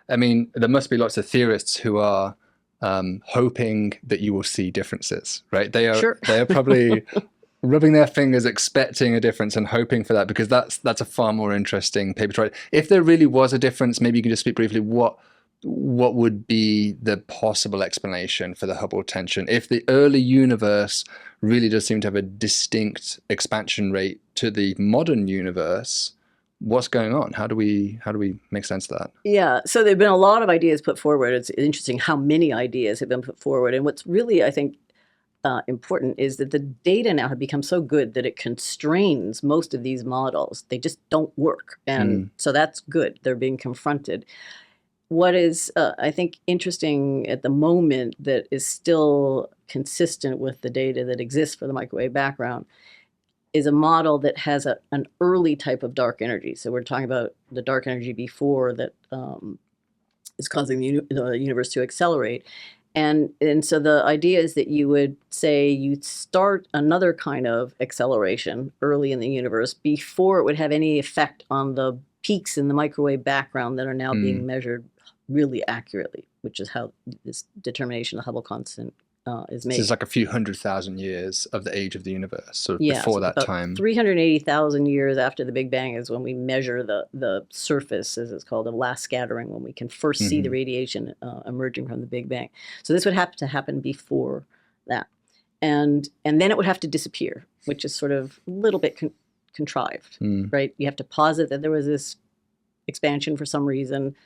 I mean, there must be lots of theorists who are hoping that you will see differences, right? Sure. They are probably rubbing their fingers, expecting a difference and hoping for that, because that's a far more interesting paper to write. If there really was a difference, maybe you can just speak briefly what would be the possible explanation for the Hubble tension if the early universe really does seem to have a distinct expansion rate to the modern universe. What's going on? How do we make sense of that? Yeah, so there've been a lot of ideas put forward. It's interesting how many ideas have been put forward. And what's really, I think, important is that the data now have become so good that it constrains most of these models. They just don't work. And Mm, so that's good. They're being confronted. What is, I think, interesting at the moment that is still consistent with the data that exists for the microwave background is a model that has an early type of dark energy. So we're talking about the dark energy before that is causing the universe to accelerate. And so the idea is that you would say you'd start another kind of acceleration early in the universe before it would have any effect on the peaks in the microwave background that are now being mm. measured really accurately, which is how this determination of the Hubble constant is So it's made. like a few 100,000 years of the age of the universe, sort of Yeah, before so that about time. 380,000 years after the Big Bang is when we measure the surface, as it's called, the last scattering, when we can first see the Hmm. radiation emerging from the Big Bang. So this would have to happen before that. And then it would have to disappear, which is sort of a little bit contrived, Mm. right? You have to posit that there was this expansion for some reason,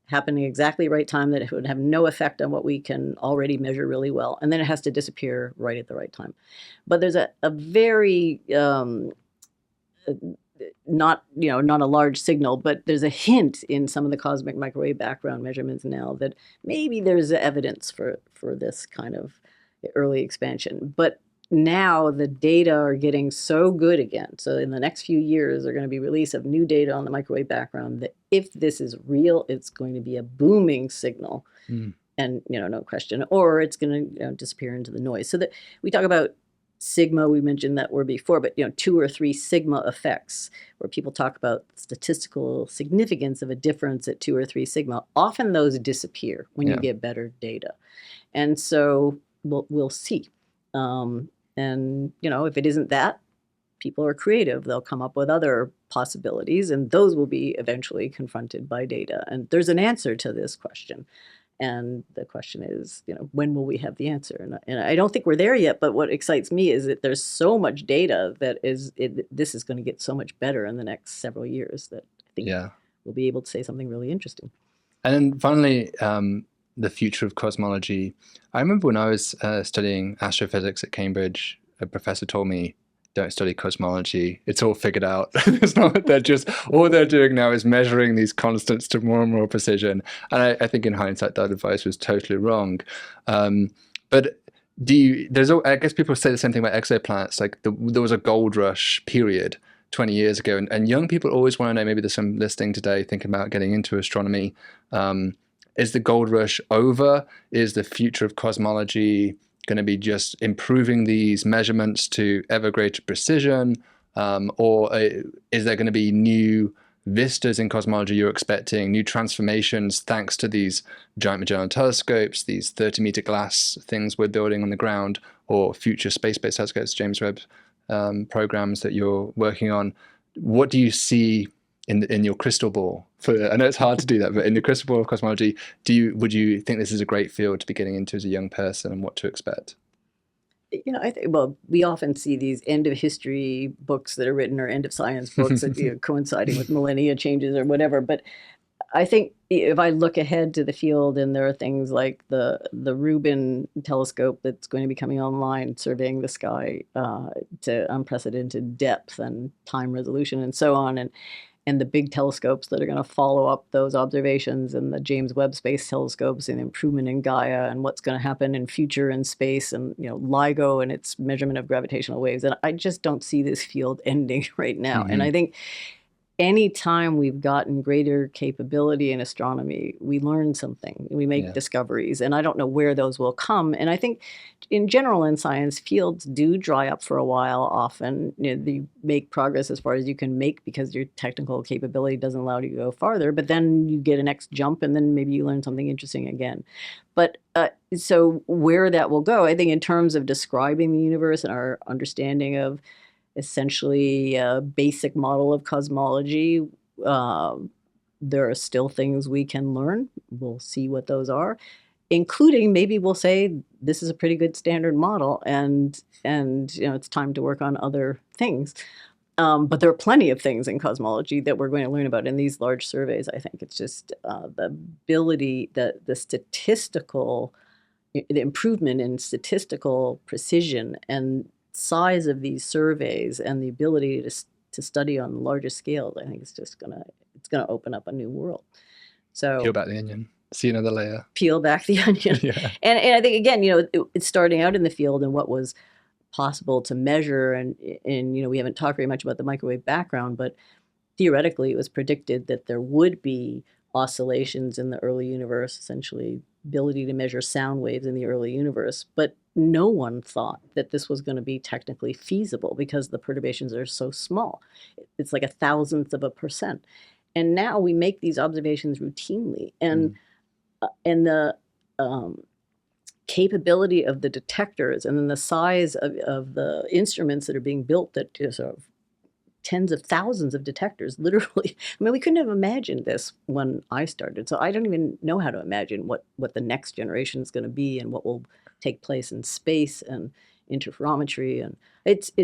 happening exactly right time, that it would have no effect on what we can already measure really well. And then it has to disappear right at the right time. But there's a very, not, not a large signal, but there's a hint in some of the cosmic microwave background measurements now that maybe there's evidence for this kind of early expansion. But now the data are getting so good again. So in the next few years, there are going to be release of new data on the microwave background that if this is real, it's going to be a booming signal, Mm. and no question, or it's going to disappear into the noise. So that we talk about sigma, we mentioned that word before, but 2 or 3 sigma effects, where people talk about statistical significance of a difference at 2 or 3 sigma. Often those disappear when you Yeah. get better data, and so we'll see. And if it isn't that, people are creative. They'll come up with other possibilities, and those will be eventually confronted by data. And there's an answer to this question. And the question is, when will we have the answer? And I don't think we're there yet, but what excites me is that there's so much data that this is going to get so much better in the next several years that I think Yeah. we'll be able to say something really interesting. And then finally, the future of cosmology. I remember when I was studying astrophysics at Cambridge, a professor told me, "Don't study cosmology. It's all figured out. It's not they're just all they're doing now is measuring these constants to more and more precision." And I think in hindsight that advice was totally wrong. But I guess people say the same thing about exoplanets. Like there was a gold rush period 20 years ago, and young people always want to know. Maybe there's some listening today thinking about getting into astronomy. Is the gold rush over? Is the future of cosmology going to be just improving these measurements to ever greater precision? Or is there going to be new vistas in cosmology you're expecting, new transformations thanks to these giant Magellan telescopes, these 30-meter glass things we're building on the ground, or future space-based telescopes, James Webb programs that you're working on? What do you see in your crystal ball? I know it's hard to do that, but in the crystal ball of cosmology, would you think this is a great field to be getting into as a young person, and what to expect? I think, well, we often see these end of history books that are written, or end of science books that coinciding with millennia changes or whatever. But I think if I look ahead to the field, and there are things like the Rubin telescope that's going to be coming online, surveying the sky to unprecedented depth and time resolution and so on, and the big telescopes that are going to follow up those observations, and the James Webb Space Telescopes, and improvement in Gaia, and what's going to happen in future in space, and LIGO and its measurement of gravitational waves. And I just don't see this field ending right now. And Hmm. I think anytime we've gotten greater capability in astronomy, we learn something, we make Yeah. discoveries, and I don't know where those will come. And I think in general in science, fields do dry up for a while often. You make progress as far as you can make because your technical capability doesn't allow you to go farther, but then you get a next jump and then maybe you learn something interesting again. But so where that will go, I think in terms of describing the universe and our understanding of essentially a basic model of cosmology. There are still things we can learn. We'll see what those are, including maybe we'll say this is a pretty good standard model, and it's time to work on other things. But there are plenty of things in cosmology that we're going to learn about in these large surveys. I think it's just the ability, the statistical, the improvement in statistical precision and size of these surveys and the ability to study on larger scales. I think it's just gonna open up a new world. So Peel back the onion, see another layer. Peel back the onion. Yeah. And I think again, it's starting out in the field and what was possible to measure, and we haven't talked very much about the microwave background, but theoretically it was predicted that there would be oscillations in the early universe, essentially ability to measure sound waves in the early universe, but no one thought that this was going to be technically feasible because the perturbations are so small. It's like 1,000th of a percent. And now we make these observations routinely, and the capability of the detectors and then the size of the instruments that are being built, that sort of tens of thousands of detectors, literally. I mean, we couldn't have imagined this when I started. So I don't even know how to imagine what the next generation is going to be and what will take place in space and interferometry. And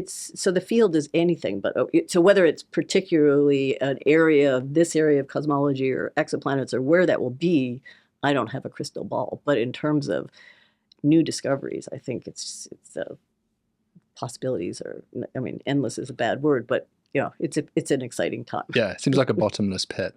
so the field is anything but, so whether it's particularly this area of cosmology or exoplanets or where that will be, I don't have a crystal ball. But in terms of new discoveries, I think it's possibilities are, I mean, endless is a bad word, but it's an exciting time. Yeah, it seems like a bottomless pit.